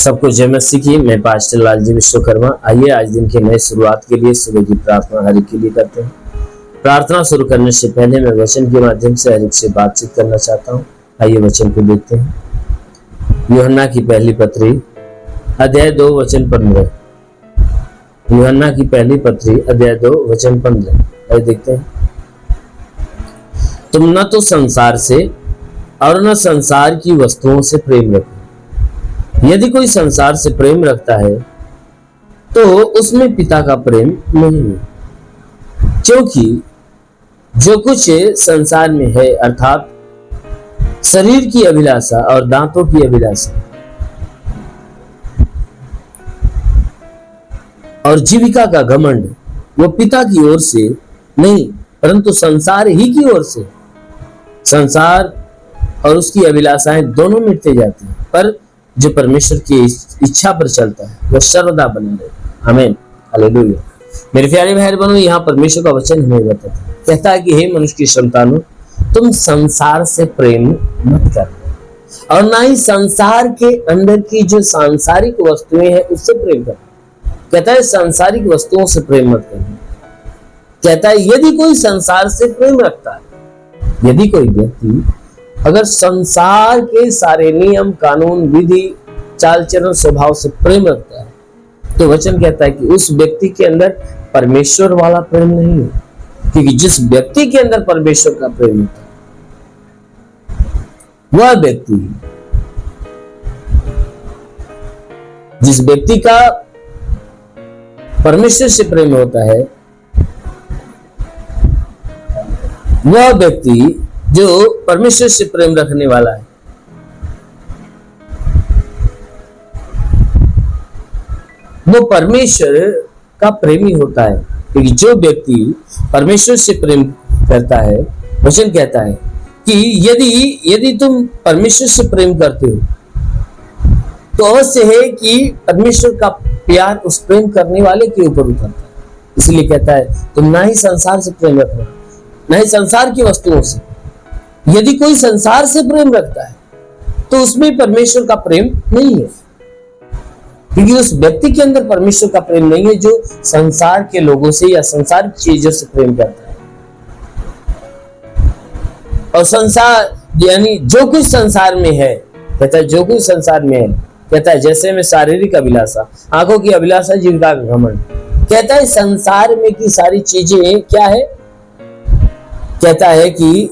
सबको जय मसीह की। मैं पास्टर लालजी विश्वकर्मा। आइए आज दिन की नई शुरुआत के लिए सुबह की प्रार्थना हर एक के लिए करते हैं। प्रार्थना शुरू करने से पहले मैं वचन के माध्यम से हर एक से बातचीत करना चाहता हूँ। आइए वचन को देखते हैं। यूहन्ना की पहली पत्री अध्याय 2 वचन 15। यूहन्ना की पहली पत्री अध्याय 2 वचन 15। आइए देखते हैं। तुम न तो संसार से और न संसार की वस्तुओं से प्रेम रखो। यदि कोई संसार से प्रेम रखता है तो उसमें पिता का प्रेम नहीं है, क्योंकि जो कुछ संसार में है अर्थात शरीर की अभिलाषा और दांतों की अभिलाषा और जीविका का घमंड, वो पिता की ओर से नहीं परंतु संसार ही की ओर से। संसार और उसकी अभिलाषाएं दोनों मिटते जाती हैं, पर जो परमेश्वर की इच्छा पर चलता है वह सर्वदा बना रहेगा। आमीन, हालेलुया। मेरे प्यारे भाई बहनों, यहाँ परमेश्वर का वचन हमें बताता है, कहता है कि हे मनुष्य की संतानों, तुम संसार से प्रेम मत करो और ना ही संसार के अंदर की जो सांसारिक वस्तुएं हैं उससे प्रेम करो। कहता है सांसारिक वस्तुओं से प्रेम मत करो। कहता है यदि कोई संसार से प्रेम रखता है, यदि कोई व्यक्ति अगर संसार के सारे नियम कानून विधि चाल चलन स्वभाव से प्रेम रखता है, तो वचन कहता है कि उस व्यक्ति के अंदर परमेश्वर वाला प्रेम नहीं है। क्योंकि जिस व्यक्ति के अंदर परमेश्वर का प्रेम होता है वह व्यक्ति, जिस व्यक्ति का परमेश्वर से प्रेम होता है, वह व्यक्ति जो परमेश्वर से प्रेम रखने वाला है, वो परमेश्वर का प्रेमी होता है। क्योंकि जो व्यक्ति परमेश्वर से प्रेम करता है, वचन कहता है कि यदि तुम परमेश्वर से प्रेम करते हो तो अवश्य है कि परमेश्वर का प्यार उस प्रेम करने वाले के ऊपर उतरता है। इसलिए कहता है तुम ना ही संसार से प्रेम रखना, ना ही संसार की वस्तुओं से। यदि कोई संसार से प्रेम रखता है तो उसमें परमेश्वर का प्रेम नहीं है, क्योंकि उस व्यक्ति के अंदर परमेश्वर का प्रेम नहीं है जो संसार के लोगों से या संसार की चीजों से प्रेम करता है। और संसार यानी जो कुछ संसार में है, कहता है जो कुछ संसार में है, कहता है जैसे में शारीरिक अभिलाषा, आंखों की अभिलाषा, जीविका का घमंड। कहता है संसार में की सारी चीजें क्या है? कहता है कि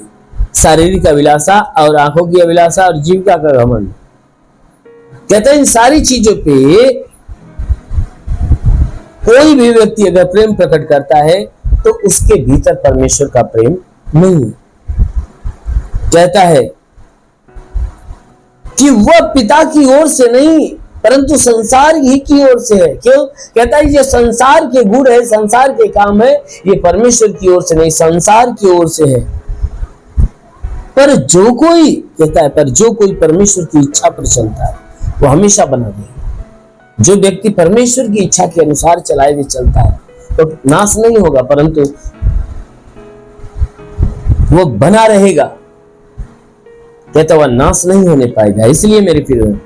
शारीरिक अभिलाषा और आंखों की अभिलाषा और जीविका का घमंड। कहते हैं इन सारी चीजों पे कोई भी व्यक्ति अगर प्रेम प्रकट करता है तो उसके भीतर परमेश्वर का प्रेम नहीं है। कहता है कि वह पिता की ओर से नहीं परंतु संसार ही की ओर से है। क्यों? कहता है ये संसार के गुण है, संसार के काम है, ये परमेश्वर की ओर से नहीं, संसार की ओर से है। पर जो कोई, कहता है पर जो कोई परमेश्वर की इच्छा पर चलता है वो हमेशा बना रहेगा। जो व्यक्ति परमेश्वर की इच्छा के अनुसार चलाए हुए चलता है तो नाश नहीं होगा परंतु वो बना रहेगा। कहता वह नाश नहीं होने पाएगा। इसलिए मेरे प्रिय,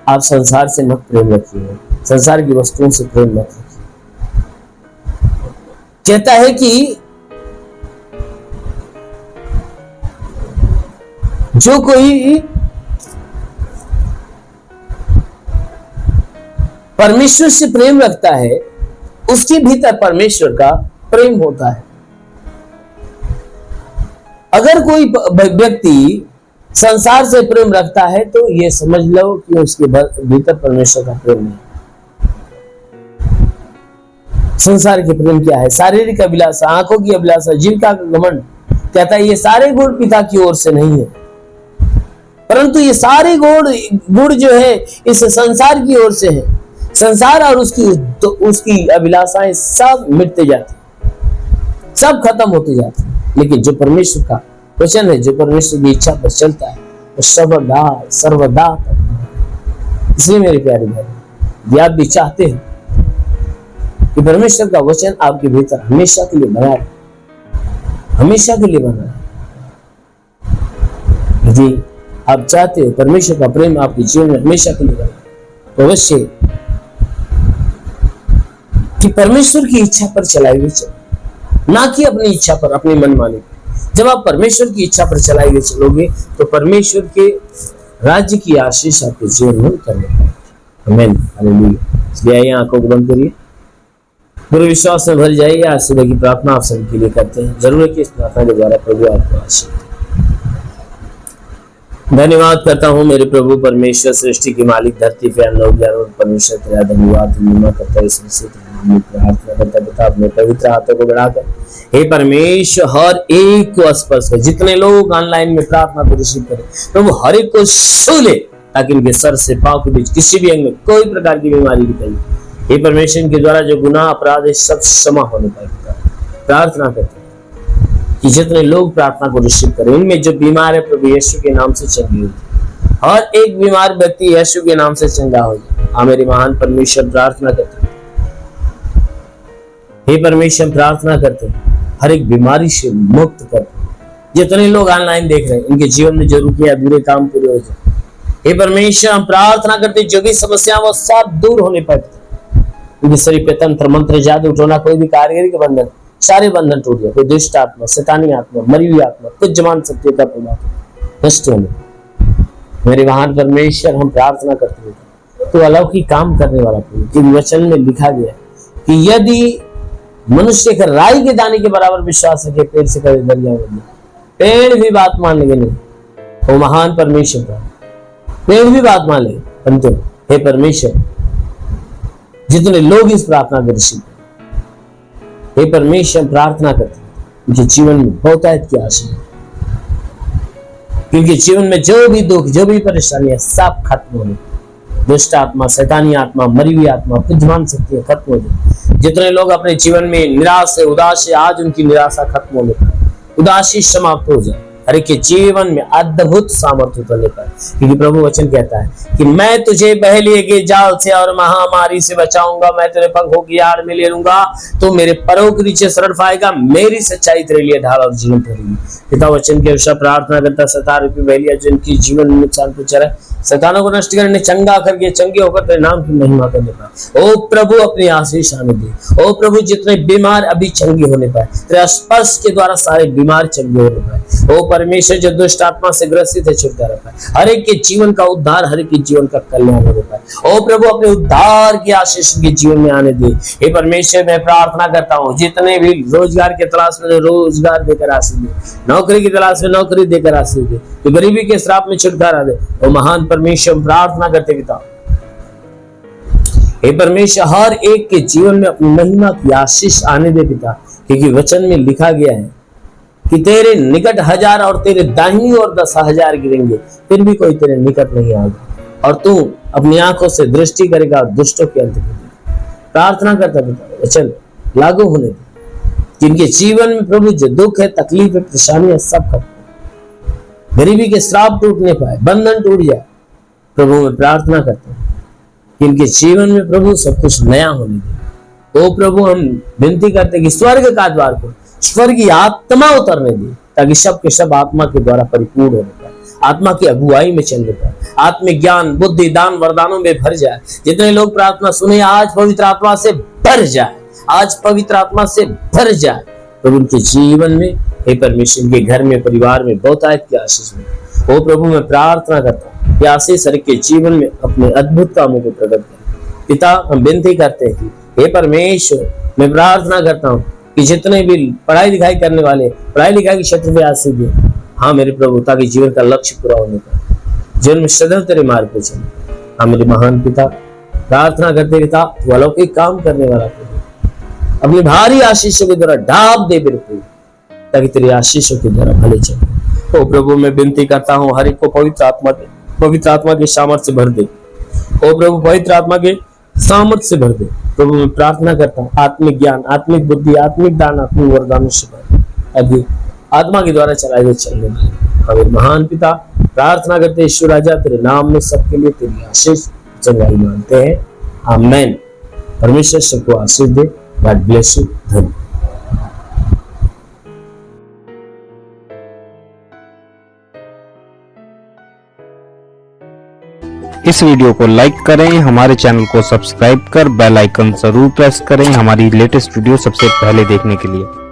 आप संसार से मत प्रेम रखिए, संसार की वस्तुओं से प्रेम मत रखिए। कहता है कि जो कोई परमेश्वर से प्रेम रखता है उसके भीतर परमेश्वर का प्रेम होता है। अगर कोई व्यक्ति संसार से प्रेम रखता है तो ये समझ लो कि उसके भीतर परमेश्वर का प्रेम नहीं। संसार के प्रेम क्या है? शारीरिक अभिलाषा, आंखों की अभिलाषा, जीविका का घमंड। कहता है ये सारे गुण पिता की ओर से नहीं है परंतु ये सारे गुण जो है इस संसार की ओर से है। संसार और उसकी अभिलाषाएं सब मिटते जाती, सब खत्म होते जाते, लेकिन जो परमेश्वर का वचन है, जो परमेश्वर की इच्छा पर चलता है वो सर्वदा। इसलिए मेरे प्यारे भाई, आप भी चाहते हैं कि परमेश्वर का वचन आपके भीतर हमेशा के लिए बना रहे, हमेशा के लिए बना रहे। यदि आप चाहते हो परमेश्वर का प्रेम आपके जीवन में हमेशा के लिए बने, तो अवश्य कि परमेश्वर की इच्छा पर चलाई हुई चलो, ना कि अपनी इच्छा पर, अपनी मनमानी पर। जब आप परमेश्वर की इच्छा पर चलाई हुई चलोगे तो परमेश्वर के राज्य की आशीष आपके जीवन में उतरने पाएगी। आमीन, हालेलुया। इसलिए आइए आंखों को बंद करिए, पूरे विश्वास में भर जाइए। आज सुबह की प्रार्थना आप सभी के लिए करते हैं। जरूर है कि इस प्रार्थना के द्वारा प्रभु आपको आशीष। धन्यवाद करता हूँ मेरे प्रभु परमेश्वर, सृष्टि के मालिक, धरती पे अनलोक ज्ञान और परमेश्वर तेरा धन्यवाद महिमा करता है। प्रार्थना करता पिता, अपने पवित्र हाथों को बढ़ाकर हे परमेश्वर हर एक को स्पर्श कर। जितने लोग ऑनलाइन में प्रार्थना को रिसीव करें प्रभु, हर एक को छू ले, ताकि इनके सर से पांव के बीच किसी भी अंग में कोई प्रकार की बीमारी निकले। हे परमेश्वर के द्वारा जो गुनाह अपराध है सब क्षमा होने पाए। प्रार्थना करते हैं कि जितने लोग प्रार्थना को रिसीव करें, इनमें जो बीमार है प्रभु यीशु के नाम से चंगी हो जाए। हर एक बीमार व्यक्ति यीशु के नाम से चंगा हो जाए। हाँ मेरे महान परमेश्वर, प्रार्थना करते हैं हे परमेश्वर, प्रार्थना करते हैं हर एक बीमारी से मुक्त कर। जितने लोग ऑनलाइन देख रहे हैं, इनके जीवन में जो रुके अधूरे काम पूरे हो जाए। हे परमेश्वर, हम प्रार्थना करते हैं जो भी समस्या वो सब दूर होने पाए। उनके शरीर पे तंत्र मंत्र जादू टोना कोई भी कारीगरी के बंधन, सारे बंधन टूट गए। कोई दुष्ट आत्मा, शैतानी आत्मा, मरी हुई आत्मा, कुछ जमान शक्ति का प्रभाव नष्ट होने। मेरे महान परमेश्वर, हम प्रार्थना करते हैं तो अलौकिक काम करने वाला प्रभु, कि वचन में लिखा गया कि यदि मनुष्य का राई के दाने के बराबर विश्वास रखे, पेड़ से कभी दरिया में पेड़ भी बात मान लेंगे नहीं। वो महान परमेश्वर का पेड़ भी बात मान लेंगे। परंतु हे परमेश्वर, जितने लोग इस प्रार्थना को रिसीव, हे परमेश्वर, प्रार्थना करते हैं उनके जीवन में बहुतायत की आशीष, क्योंकि जीवन में जो भी दुख, जो भी परेशानियां सब खत्म होने। दुष्ट आत्मा, शैतानी आत्मा, मरी हुई आत्मा, बुद्धिमान शक्तियां खत्म हो जाए। जितने लोग अपने जीवन में निराश है, उदास है, आज उनकी निराशा खत्म होने पाए, उदासी समाप्त हो जाए। हर एक के जीवन में अद्भुत सामर्थ्य उतरने पाए, क्योंकि प्रभु वचन कहता है कि मैं तुझे बहेलिए के जाल से और महामारी से बचाऊंगा, मैं तेरे पंखों की आड़ में ले लूंगा, तो मेरे परों के नीचे शरण पाएगा, मेरी सच्चाई तेरे लिए ढाल और जीवन ठहरेगी। पिता वचन के अनुसार प्रार्थना करता, शैतान रूपी बहेलिया जो इनकी जीवन में नुकसान पहुंचा रहा है, शैतानों को नष्ट करने, चंगा करके चंगे होकर तेरे नाम की महिमा करने पाए। ओ प्रभु, अपनी आशीष आने दे। ओ प्रभु, जितने बीमार अभी चंगे होने पाए, तेरे स्पर्श के द्वारा सारे बीमार चंगे होने पाए। ओ परमेश्वर, जो दुष्ट आत्मा से ग्रसित है छुटकारा पाए, हर एक के जीवन का उद्धार, हर एक के जीवन का कल्याण होने पाए। ओ प्रभु, अपने उद्धार की आशीष के जीवन में आने दे। हे परमेश्वर, मैं प्रार्थना करता हूँ जितने भी रोजगार के तलाश में रोजगार देकर आशीष दे, नौकरी की तलाश में नौकरी देकर आशीष दे, तो गरीबी के श्राप में छुटकारा दे। ओ महान परमेश्वर, प्रार्थना करते पिता, हे परमेश्वर, हर एक के जीवन में अपनी महिमा की आशीष आने दे पिता, क्योंकि वचन में लिखा गया है कि तेरे निकट 1000 और तेरे दाहिनी ओर 10,000 गिरेंगे, फिर भी कोई तेरे निकट नहीं आएगा, और तू अपनी आंखों से दृष्टि करेगा और दुष्टों के अंत करेगा। प्रार्थना करता पिता, वचन लागू होने दे, जिनके जीवन में प्रभु जो दुख है, तकलीफ है, परेशानियां सब खत्म, गरीबी के श्राप टूटने पाए, बंधन टूट जाए। प्रभु मैं प्रार्थना करता हूँ कि इनके जीवन में प्रभु सब कुछ नया होने दे। तो प्रभु हम विनती करते हैं कि स्वर्ग का द्वार को, स्वर्ग की आत्मा उतरने दे, ताकि सब के सब आत्मा के द्वारा परिपूर्ण होने पाए, आत्मा की अगुवाई में चलने पाए, आत्मिक ज्ञान, बुद्धि, दान, वरदानों में भर जाए। जितने लोग प्रार्थना सुने, आज पवित्र आत्मा से भर जाए, आज पवित्र आत्मा से भर जाए। प्रभु उनके जीवन में, हे परमेश्वर, के घर में, परिवार में बहुतायत की आशीष मिले। ओ प्रभु मैं प्रार्थना करता हूँ कि आशीष हर के जीवन में अपने अद्भुत कामों को प्रकट करें। पिता हम विनती करते हैं कि हे परमेश्वर, मैं प्रार्थना करता हूँ कि जितने भी पढ़ाई लिखाई करने वाले, पढ़ाई लिखाई के क्षेत्र में आशीष दे। हाँ मेरे प्रभु, ताकि जीवन का लक्ष्य पूरा होने का, जीवन में सदैव तेरे मार्ग पे चले। हाँ मेरे महान पिता, प्रार्थना करते पिता, तू अलौकिक काम करने वाला प्रभु, अपनी भारी आशीषों के द्वारा ढाप दे मेरे प्रभु, ताकि तेरी आशीषों के द्वारा भले चले। ओ प्रभु मैं विनती करता हूँ हर एक को पवित्र आत्मा के सामर्थ्य से भर दे। ओ प्रभु पवित्र आत्मा के सामर्थ्य से भर दे। प्रभु मैं प्रार्थना करता हूँ आत्मिक ज्ञान, आत्मिक बुद्धि, आत्मिक दान, आत्मिक वरदानों से भर, अभी आत्मा के द्वारा चलाए हुए चलने वाले महान पिता, प्रार्थना करते ईश्वर राजा, तेरे नाम में सबके लिए तेरी आशीष चंगाई मानते हैं। आमेन। परमेश्वर सबको आशीष दे। God bless you. धन्यवाद। इस वीडियो को लाइक करें, हमारे चैनल को सब्सक्राइब कर बेल आइकन जरूर प्रेस करें हमारी लेटेस्ट वीडियो सबसे पहले देखने के लिए।